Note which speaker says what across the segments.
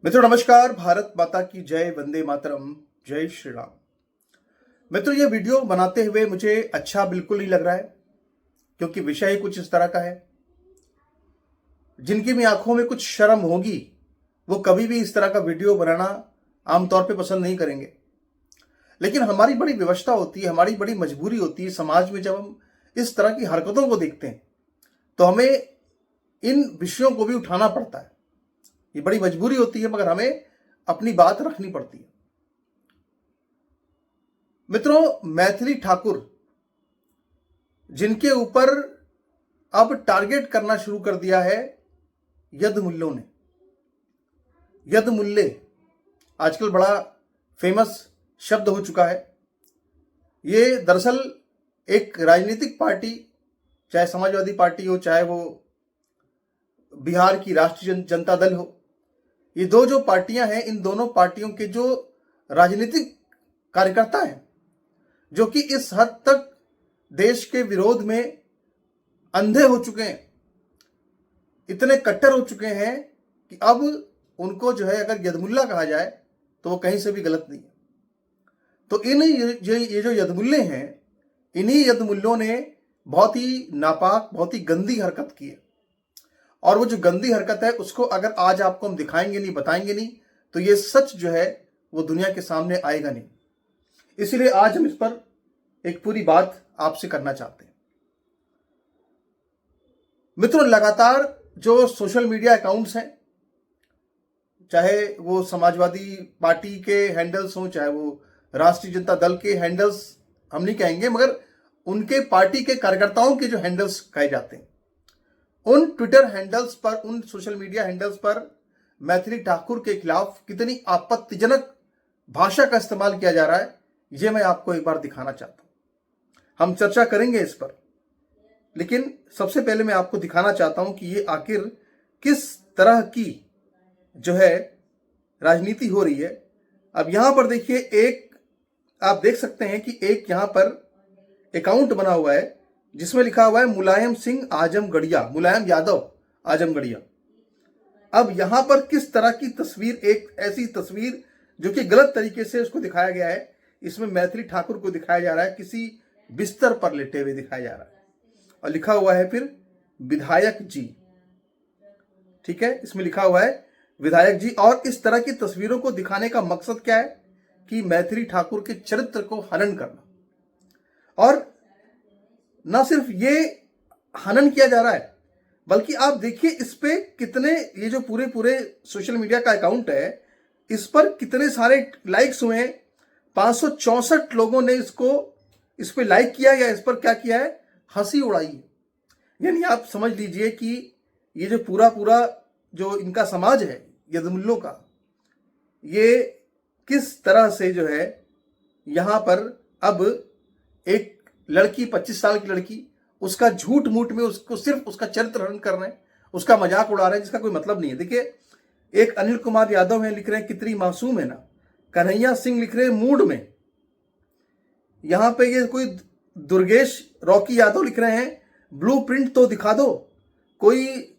Speaker 1: मित्रों नमस्कार। भारत माता की जय, वंदे मातरम, जय श्री राम। मित्रों ये वीडियो बनाते हुए मुझे अच्छा बिल्कुल नहीं लग रहा है, क्योंकि विषय ही कुछ इस तरह का है। जिनकी भी आंखों में कुछ शर्म होगी वो कभी भी इस तरह का वीडियो बनाना आमतौर पे पसंद नहीं करेंगे। लेकिन हमारी बड़ी व्यवस्था होती है, हमारी बड़ी मजबूरी होती है समाज में, जब हम इस तरह की हरकतों को देखते हैं तो हमें इन विषयों को भी उठाना पड़ता है। ये बड़ी मजबूरी होती है, मगर हमें अपनी बात रखनी पड़ती है। मित्रों, मैथिली ठाकुर जिनके ऊपर अब टारगेट करना शुरू कर दिया है यदमुल्लों ने। यदमुल्ले आजकल बड़ा फेमस शब्द हो चुका है। ये दरअसल एक राजनीतिक पार्टी, चाहे समाजवादी पार्टी हो, चाहे वो बिहार की राष्ट्रीय जनता दल हो, ये दो जो पार्टियां हैं, इन दोनों पार्टियों के जो राजनीतिक कार्यकर्ता हैं, जो कि इस हद तक देश के विरोध में अंधे हो चुके हैं, इतने कट्टर हो चुके हैं कि अब उनको जो है अगर यदमुल्ला कहा जाए तो वो कहीं से भी गलत नहीं है। तो ये जो यदमुल्ले हैं, इन्हीं यदमुल्लों ने बहुत ही नापाक, बहुत ही गंदी हरकत की है। और वो जो गंदी हरकत है उसको अगर आज आपको हम दिखाएंगे नहीं, बताएंगे नहीं, तो ये सच जो है वो दुनिया के सामने आएगा नहीं। इसीलिए आज हम इस पर एक पूरी बात आपसे करना चाहते हैं। मित्रों, लगातार जो सोशल मीडिया अकाउंट्स हैं, चाहे वो समाजवादी पार्टी के हैंडल्स हों, चाहे वो राष्ट्रीय जनता दल के हैंडल्स, हम नहीं कहेंगे, मगर उनके पार्टी के कार्यकर्ताओं के जो हैंडल्स कहे जाते हैं, उन ट्विटर हैंडल्स पर, उन सोशल मीडिया हैंडल्स पर मैथिली ठाकुर के खिलाफ कितनी आपत्तिजनक भाषा का इस्तेमाल किया जा रहा है, ये मैं आपको एक बार दिखाना चाहता हूं। हम चर्चा करेंगे इस पर, लेकिन सबसे पहले मैं आपको दिखाना चाहता हूं कि ये आखिर किस तरह की जो है राजनीति हो रही है। अब यहां पर देखिए, एक आप देख सकते हैं कि एक यहां पर अकाउंट बना हुआ है जिसमें लिखा हुआ है मुलायम सिंह आजमगढ़िया, मुलायम यादव आजमगढ़िया। अब यहां पर किस तरह की तस्वीर, एक ऐसी तस्वीर जो कि गलत तरीके से उसको दिखाया गया है। इसमें मैथिली ठाकुर को दिखाया जा रहा है किसी बिस्तर पर लेटे हुए दिखाया जा रहा है, और लिखा हुआ है फिर विधायक जी। ठीक है, इसमें लिखा हुआ है विधायक जी। और इस तरह की तस्वीरों को दिखाने का मकसद क्या है कि मैथिली ठाकुर के चरित्र को हनन करना। और ना सिर्फ ये हनन किया जा रहा है, बल्कि आप देखिए इस पे कितने, ये जो पूरे पूरे सोशल मीडिया का अकाउंट है, इस पर कितने सारे लाइक्स हुए हैं। 564 लोगों ने इस पे लाइक किया, या इस पर क्या किया है, हंसी उड़ाई है। यानी आप समझ लीजिए कि ये जो पूरा पूरा जो इनका समाज है यदमुल्लों का, ये किस तरह से जो है यहां पर अब एक लड़की, 25 साल की लड़की, उसका झूठ मूठ में उसको सिर्फ उसका चरित्र हनन कर रहे हैं, उसका मजाक उड़ा रहे हैं, जिसका कोई मतलब नहीं है। देखिए, एक अनिल कुमार यादव है, लिख रहे हैं कितनी मासूम है ना। कन्हैया सिंह लिख रहे हैं मूड में। यहां पे ये कोई दुर्गेश रॉकी यादव लिख रहे हैं ब्लूप्रिंट तो दिखा दो। कोई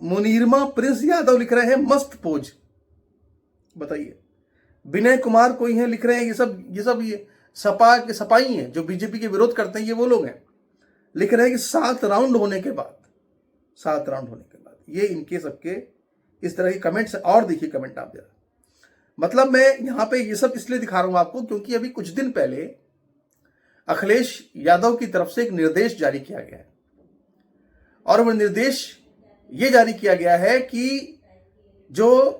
Speaker 1: मुनीरमा प्रिंस यादव लिख रहे हैं मस्त पोज। बताइए, विनय कुमार कोई है, लिख रहे हैं ये सपा के सपाई हैं जो बीजेपी के विरोध करते हैं, ये वो लोग हैं। लिख रहे हैं कि 7 राउंड होने के बाद ये इनके सबके इस तरह के कमेंट्स। और देखिए कमेंट आप जरा, मतलब मैं यहां पे ये सब इसलिए दिखा रहा हूं आपको क्योंकि अभी कुछ दिन पहले अखिलेश यादव की तरफ से एक निर्देश जारी किया गया है, और वो निर्देश ये जारी किया गया है कि जो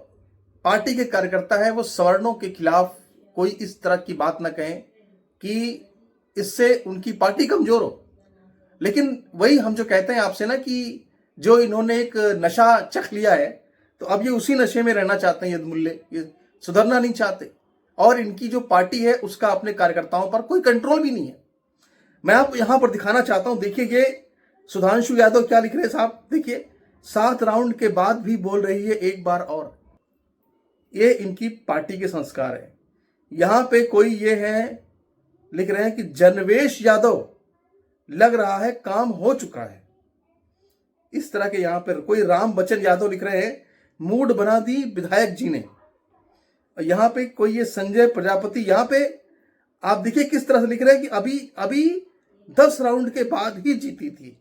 Speaker 1: पार्टी के कार्यकर्ता है वो सवर्णों के खिलाफ कोई इस तरह की बात ना कहें कि इससे उनकी पार्टी कमजोर हो। लेकिन वही हम जो कहते हैं आपसे ना, कि जो इन्होंने एक नशा चख लिया है, तो अब ये उसी नशे में रहना चाहते हैं यदमुल्ले, ये सुधरना नहीं चाहते। और इनकी जो पार्टी है उसका अपने कार्यकर्ताओं पर कोई कंट्रोल भी नहीं है। मैं आपको यहां पर दिखाना चाहता हूं, देखिए ये सुधांशु यादव क्या लिख रहे हैं साहब। देखिए, 7 राउंड के बाद भी बोल रही है एक बार और। ये इनकी पार्टी के संस्कार है। यहां पे कोई ये है, लिख रहे हैं कि जनवेश यादव, लग रहा है काम हो चुका है। इस तरह के यहां पर कोई राम बच्चन यादव लिख रहे हैं मूड बना दी विधायक जी ने। यहाँ पे कोई ये संजय प्रजापति, यहाँ पे आप देखिए किस तरह से लिख रहे हैं कि अभी अभी 10 राउंड के बाद ही जीती थी।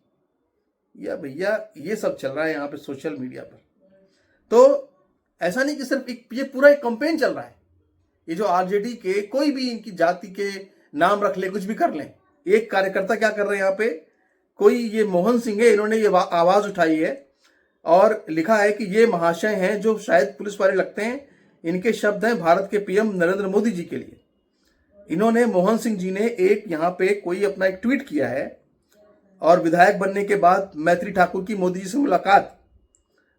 Speaker 1: या भैया ये सब चल रहा है यहाँ पे सोशल मीडिया पर। तो ऐसा नहीं कि सिर्फ ये पूरा एक कैंपेन चल रहा है। ये जो आरजेडी के कोई भी इनकी जाति के नाम रख ले, कुछ भी कर लें, एक कार्यकर्ता क्या कर रहे हैं यहाँ पे, कोई ये मोहन सिंह है, इन्होंने ये आवाज उठाई है और लिखा है कि ये महाशय हैं जो शायद पुलिस वाले लगते हैं, इनके शब्द हैं भारत के पीएम नरेंद्र मोदी जी के लिए। इन्होंने मोहन सिंह जी ने एक यहाँ पे कोई अपना एक ट्वीट किया है और विधायक बनने के बाद मैथिली ठाकुर की मोदी जी से मुलाकात।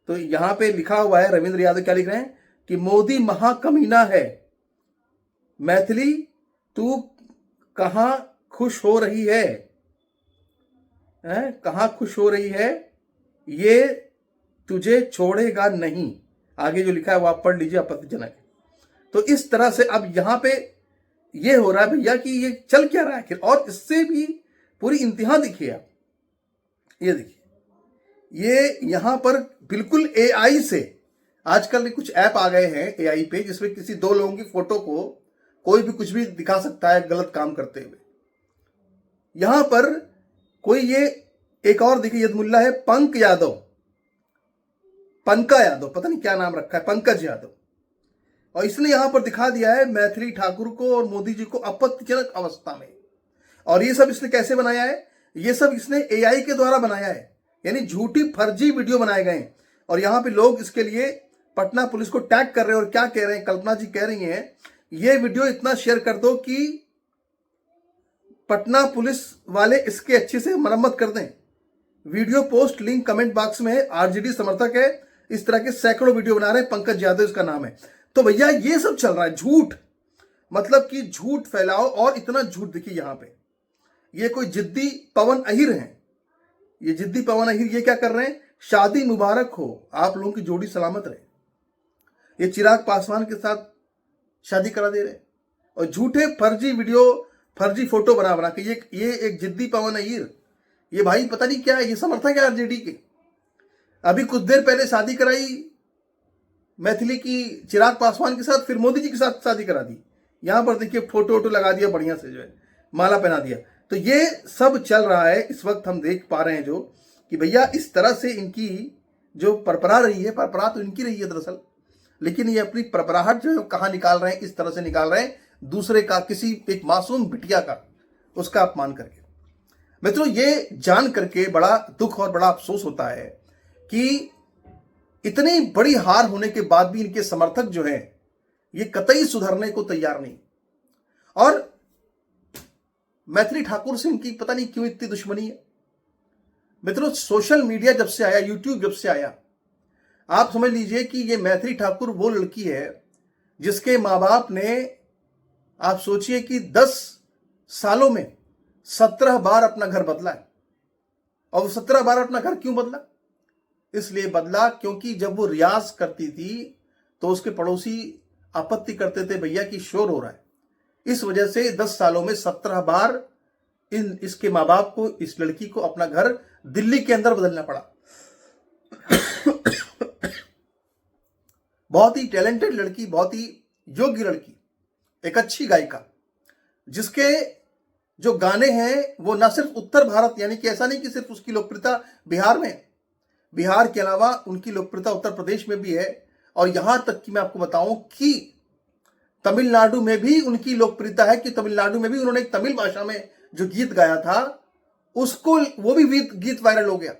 Speaker 1: तो यहाँ पे लिखा हुआ है, रविंद्र यादव क्या लिख रहे हैं कि मोदी महाकमीना है, मैथिली तू कहां खुश हो रही है, कहां खुश हो रही है, ये तुझे छोड़ेगा नहीं। आगे जो लिखा है वो आप पढ़ लीजिए, आपत्तिजनक है। तो इस तरह से अब यहां पे ये हो रहा है भैया कि ये चल क्या रहा है आखिर। और इससे भी पूरी इंतहा देखिए आप, ये देखिए, ये यहां पर बिल्कुल एआई से, आजकल कुछ ऐप आ गए हैं एआई पे जिसमें किसी दो लोगों की फोटो को कोई भी कुछ भी दिखा सकता है गलत काम करते हुए। यहां पर कोई ये एक और देखिए यदमुल्ला है, पंक यादव, पंका यादव, पता नहीं क्या नाम रखा है, पंकज यादव, और इसने यहां पर दिखा दिया है मैथिली ठाकुर को और मोदी जी को आपत्तिजनक अवस्था में। और ये सब इसने कैसे बनाया है, ये सब इसने एआई के द्वारा बनाया है, यानी झूठी फर्जी वीडियो बनाए गए हैं। और यहां पे लोग इसके लिए पटना पुलिस को टैग कर रहे हैं और क्या कह रहे हैं, कल्पना जी कह रही हैं ये वीडियो इतना शेयर कर दो कि पटना पुलिस वाले इसके अच्छे से मरम्मत कर दें। Video post link comment box में है, आरजेडी समर्थक है, इस तरह के सैकड़ों वीडियो बना रहे हैं, पंकज यादव इसका नाम है। तो भैया ये सब चल रहा है, झूठ, मतलब कि झूठ फैलाओ। और इतना झूठ देखिए यहाँ पे, ये कोई जिद्दी पवन अहिर हैं, ये जिद्दी पवन अहिर ये क्या कर रहे हैं, शादी मुबारक हो, आप लोगों की जोड़ी सलामत रहे, ये चिराग पासवान के साथ शादी करा दे रहे हैं और झूठे फर्जी वीडियो फर्जी फोटो बना बना के ये एक जिद्दी पवन अहिर, ये भाई पता नहीं क्या है, ये समर्थक है आरजेडी के। अभी कुछ देर पहले शादी कराई मैथिली की चिराग पासवान के साथ, फिर मोदी जी के साथ शादी करा दी। यहां पर देखिए फोटो वोटो लगा दिया बढ़िया से, जो है माला पहना दिया। तो ये सब चल रहा है इस वक्त, हम देख पा रहे हैं जो कि भैया इस तरह से इनकी जो परपरा रही है, परपरा तो इनकी रही है दरअसल, लेकिन ये अपनी परपराहट जो है कहाँ निकाल रहे हैं, इस तरह से निकाल रहे हैं दूसरे का, किसी एक मासूम बिटिया का, उसका अपमान करके। मित्रों ये जान करके बड़ा दुख और बड़ा अफसोस होता है कि इतनी बड़ी हार होने के बाद भी इनके समर्थक जो हैं ये कतई सुधरने को तैयार नहीं। और मैथिली ठाकुर से इनकी पता नहीं क्यों इतनी दुश्मनी है। मित्रों सोशल मीडिया जब से आया, यूट्यूब जब से आया, आप समझ लीजिए कि ये मैथिली ठाकुर वो लड़की है जिसके माँ बाप ने, आप सोचिए कि 10 सालों में 17 बार अपना घर बदला है। और वो 17 बार अपना घर क्यों बदला, इसलिए बदला क्योंकि जब वो रियाज करती थी तो उसके पड़ोसी आपत्ति करते थे भैया कि शोर हो रहा है। इस वजह से 10 सालों में 17 बार इसके माँ बाप को, इस लड़की को अपना घर दिल्ली के अंदर बदलना पड़ा। बहुत ही टैलेंटेड लड़की, बहुत ही योग्य लड़की, एक अच्छी गायिका, जिसके जो गाने हैं वो ना सिर्फ उत्तर भारत, यानी कि ऐसा नहीं कि सिर्फ उसकी लोकप्रियता बिहार में, बिहार के अलावा उनकी लोकप्रियता उत्तर प्रदेश में भी है। और यहां तक कि मैं आपको बताऊं कि तमिलनाडु में भी उनकी लोकप्रियता है, कि तमिलनाडु में भी उन्होंने एक तमिल भाषा में जो गीत गाया था उसको, वो भी गीत वायरल हो गया।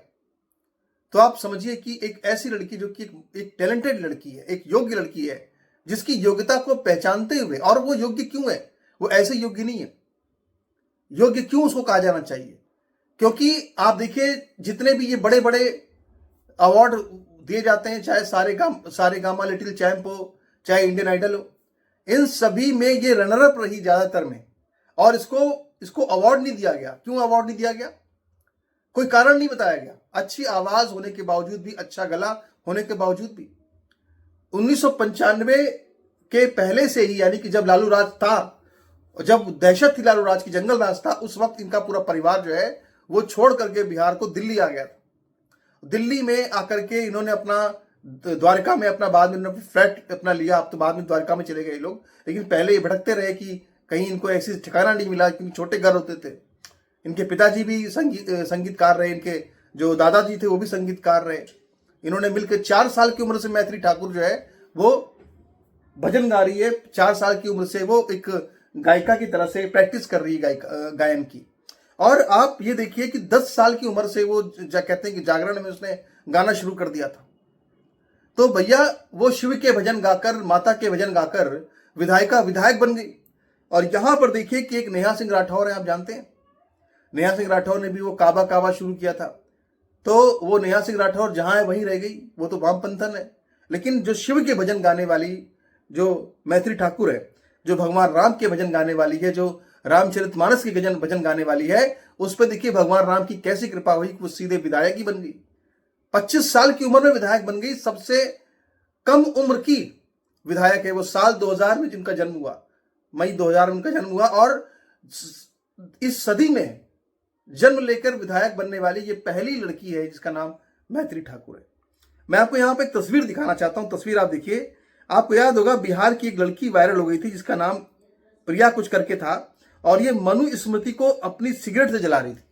Speaker 1: तो आप समझिए कि एक ऐसी लड़की जो कि एक टैलेंटेड लड़की है, एक योग्य लड़की है, जिसकी योग्यता को पहचानते हुए, और वो योग्य क्यों है, वो ऐसे योग्य नहीं है, योग्य क्यों उसको कहा जाना चाहिए, क्योंकि आप देखिए जितने भी ये बड़े बड़े अवार्ड दिए जाते हैं, चाहे सारे गामा लिटिल चैंप हो, चाहे इंडियन आइडल हो, इन सभी में ये रनर अप रही ज्यादातर में, और इसको अवार्ड नहीं दिया गया। क्यों अवार्ड नहीं दिया गया, कोई कारण नहीं बताया गया। अच्छी आवाज होने के बावजूद भी, अच्छा गला होने के बावजूद भी 1995 के पहले से ही, यानी कि जब लालू राज था, जब दहशत थी लालू राज की, जंगल राज था, उस वक्त इनका पूरा परिवार जो है वो छोड़ करके बिहार को दिल्ली आ गया था। दिल्ली में आकर के इन्होंने अपना द्वारका में अपना बाद में उन्होंने फ्लैट अपना लिया, अब तो बाद में द्वारका में चले गए लोग, लेकिन पहले ये भटकते रहे कि कहीं इनको ऐसी ठिकाना नहीं मिला, क्योंकि छोटे घर होते थे। इनके पिताजी भी संगीतकार रहे, इनके जो दादाजी थे वो भी संगीतकार रहे। इन्होंने मिलकर 4 साल की उम्र से मैथिली ठाकुर जो है वो भजन गा रही है, 4 साल की उम्र से वो एक गायिका की तरह से प्रैक्टिस कर रही है गायन की। और आप ये देखिए कि 10 साल की उम्र से वो कहते हैं कि जागरण में उसने गाना शुरू कर दिया था। तो भैया वो शिव के भजन गाकर, माता के भजन गाकर विधायक बन गई। और यहां पर देखिए कि एक नेहा सिंह राठौर है, आप जानते हैं नेहा सिंह राठौर ने भी वो काबा काबा शुरू किया था। तो वो नेहा सिंह राठौर जहां है वहीं रह गई, वो तो वामपंथन है। लेकिन जो शिव के भजन गाने वाली जो मैथिली ठाकुर है, जो भगवान राम के भजन गाने वाली है, जो रामचरितमानस के भजन गाने वाली है, उस पर देखिए भगवान राम की कैसी कृपा हुई कि वो सीधे विधायक ही बन गई। 25 साल की उम्र में विधायक बन गई। सबसे कम उम्र की विधायक है वो। साल 2000 में जिनका जन्म हुआ, मई 2000 में उनका जन्म हुआ, और इस सदी में जन्म लेकर विधायक बनने वाली ये पहली लड़की है जिसका नाम मैथिली ठाकुर है। मैं आपको यहाँ पे एक तस्वीर दिखाना चाहता हूँ। तस्वीर आप देखिए। आपको याद होगा बिहार की एक लड़की वायरल हो गई थी जिसका नाम प्रिया कुछ करके था, और ये मनु स्मृति को अपनी सिगरेट से जला रही थी।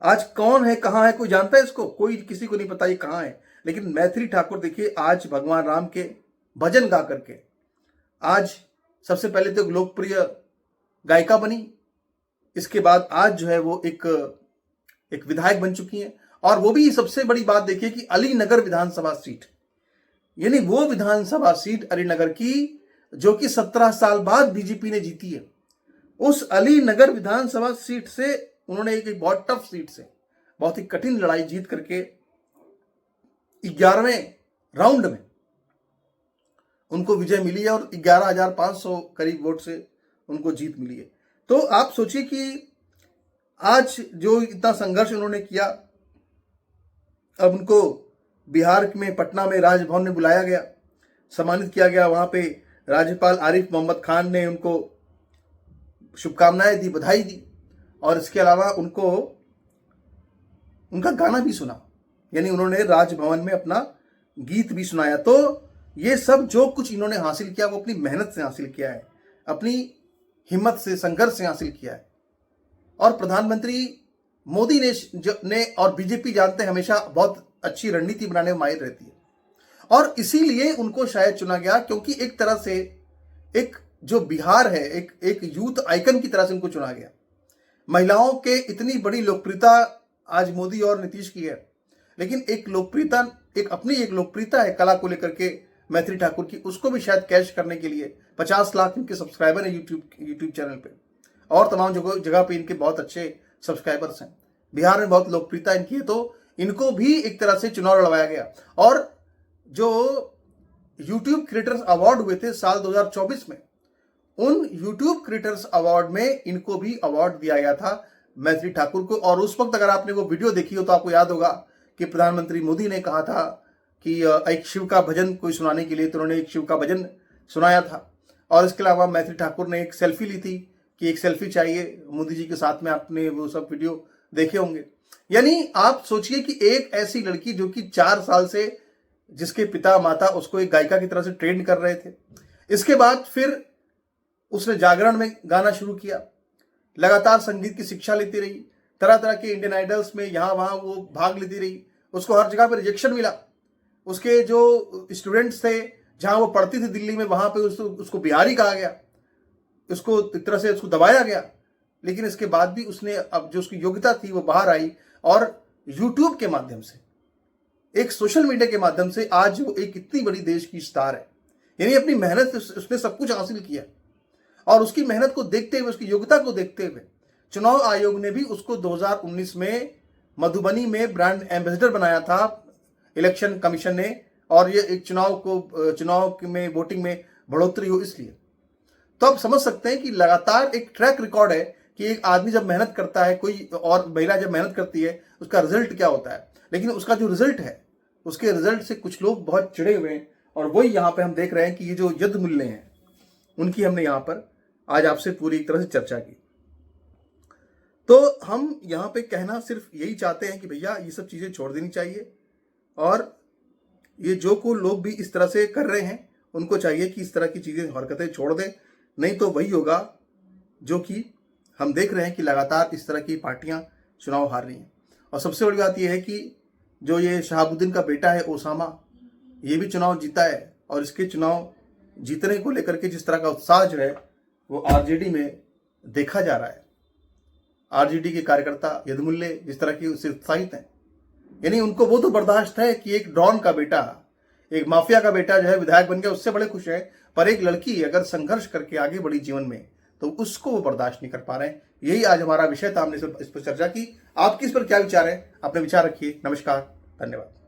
Speaker 1: आज कौन है, कहां है, कोई जानता है इसको? कोई, किसी को नहीं पता ये कहां है। लेकिन मैथिली ठाकुर देखिए आज भगवान राम के भजन गा करके आज सबसे पहले तो लोकप्रिय गायिका बनी, इसके बाद आज जो है वो एक विधायक बन चुकी हैं। और वो भी सबसे बड़ी बात देखिए कि अलीनगर विधानसभा सीट, यानी वो विधानसभा सीट अलीनगर की जो कि 17 साल बाद बीजेपी ने जीती है, उस अलीनगर विधानसभा सीट से उन्होंने एक बहुत टफ सीट से बहुत ही कठिन लड़ाई जीत करके 11वें राउंड में उनको विजय मिली है, और 11,500 करीब वोट से उनको जीत मिली है। तो आप सोचिए कि आज जो इतना संघर्ष उन्होंने किया, अब उनको बिहार में पटना में राजभवन में बुलाया गया, सम्मानित किया गया। वहां पे राज्यपाल आरिफ मोहम्मद खान ने उनको शुभकामनाएं दी, बधाई दी, और इसके अलावा उनको उनका गाना भी सुना, यानी उन्होंने राजभवन में अपना गीत भी सुनाया। तो ये सब जो कुछ इन्होंने हासिल किया वो अपनी मेहनत से हासिल किया है, अपनी हिम्मत से, संघर्ष से हासिल किया है। और प्रधानमंत्री मोदी ने और बीजेपी जानते हैं हमेशा बहुत अच्छी रणनीति बनाने में माहिर रहती है, और इसीलिए उनको शायद चुना गया, क्योंकि एक तरह से एक जो बिहार है एक यूथ आइकन की तरह से उनको चुना गया। महिलाओं के इतनी बड़ी लोकप्रियता आज मोदी और नीतीश की है, लेकिन एक लोकप्रियता, अपनी एक लोकप्रियता है कला को लेकर के मैथिली ठाकुर की, उसको भी शायद कैश करने के लिए 50 लाख इनके सब्सक्राइबर है यूट्यूब चैनल पे, और तमाम जगह पे इनके बहुत अच्छे सब्सक्राइबर्स हैं। बिहार में बहुत लोकप्रियता इनकी है, तो इनको भी एक तरह से चुनाव लड़वाया गया। और जो यूट्यूब क्रिएटर्स अवार्ड हुए थे साल 2024 में, उन यूट्यूब क्रिएटर्स अवार्ड में इनको भी अवार्ड दिया गया था मैथिली ठाकुर को। और उस वक्त अगर आपने वो वीडियो देखी हो तो आपको याद होगा कि प्रधानमंत्री मोदी ने कहा था कि एक शिव का भजन कोई सुनाने के लिए, तो उन्होंने एक शिव का भजन सुनाया था। और इसके अलावा मैथिली ठाकुर ने एक सेल्फी ली थी कि एक सेल्फी चाहिए मोदी जी के साथ में, आपने वो सब वीडियो देखे होंगे। यानी आप सोचिए कि एक ऐसी लड़की जो कि 4 साल से जिसके पिता माता उसको एक गायिका की तरह से ट्रेन कर रहे थे, इसके बाद फिर उसने जागरण में गाना शुरू किया, लगातार संगीत की शिक्षा लेती रही, तरह तरह के इंडियन आइडल्स में यहाँ वहाँ वो भाग लेती रही, उसको हर जगह पे रिजेक्शन मिला। उसके जो स्टूडेंट्स थे जहाँ वो पढ़ती थी दिल्ली में, वहाँ पे उसको बिहारी कहा गया, उसको एक तरह से उसको दबाया गया। लेकिन इसके बाद भी उसने, अब जो उसकी योग्यता थी वो बाहर आई, और यूट्यूब के माध्यम से, एक सोशल मीडिया के माध्यम से आज वो एक इतनी बड़ी देश की स्टार है। यानी अपनी मेहनत से उसने सब कुछ हासिल किया, और उसकी मेहनत को देखते हुए, उसकी योग्यता को देखते हुए चुनाव आयोग ने भी उसको 2019 में मधुबनी में ब्रांड एम्बेसडर बनाया था इलेक्शन कमीशन ने, और ये एक चुनाव में वोटिंग में बढ़ोतरी हो इसलिए। तो आप समझ सकते हैं कि लगातार एक ट्रैक रिकॉर्ड है कि एक आदमी जब मेहनत करता है, कोई और महिला जब मेहनत करती है, उसका रिजल्ट क्या होता है। लेकिन उसका जो रिजल्ट है, उसके रिजल्ट से कुछ लोग बहुत चिढ़े हुए हैं, और वही यहाँ पे हम देख रहे हैं कि ये जो युद्ध मूल्य हैं उनकी हमने यहाँ पर आज आपसे पूरी एक तरह से चर्चा की। तो हम यहाँ पे कहना सिर्फ यही चाहते हैं कि भैया ये सब चीज़ें छोड़ देनी चाहिए, और ये जो को लोग भी इस तरह से कर रहे हैं, उनको चाहिए कि इस तरह की चीज़ें, हरकतें छोड़ दें, नहीं तो वही होगा जो कि हम देख रहे हैं कि लगातार इस तरह की पार्टियां चुनाव हार रही हैं। और सबसे बड़ी बात यह है कि जो ये शहाबुद्दीन का बेटा है ओसामा, ये भी चुनाव जीता है, और इसके चुनाव जीतने को लेकर के जिस तरह का उत्साह जो है वो आरजेडी में देखा जा रहा है। आरजेडी के कार्यकर्ता यदमुल्ले जिस तरह की उससे उत्साहित हैं, यानी उनको वो तो बर्दाश्त है कि एक डॉन का बेटा, एक माफिया का बेटा जो है विधायक बन गया, उससे बड़े खुश है, पर एक लड़की अगर संघर्ष करके आगे बढ़ी जीवन में तो उसको वो बर्दाश्त नहीं कर पा रहे हैं। यही आज हमारा विषय था, हमने इस पर चर्चा की। आपकी इस पर क्या विचार है? अपने विचार रखिए। नमस्कार, धन्यवाद।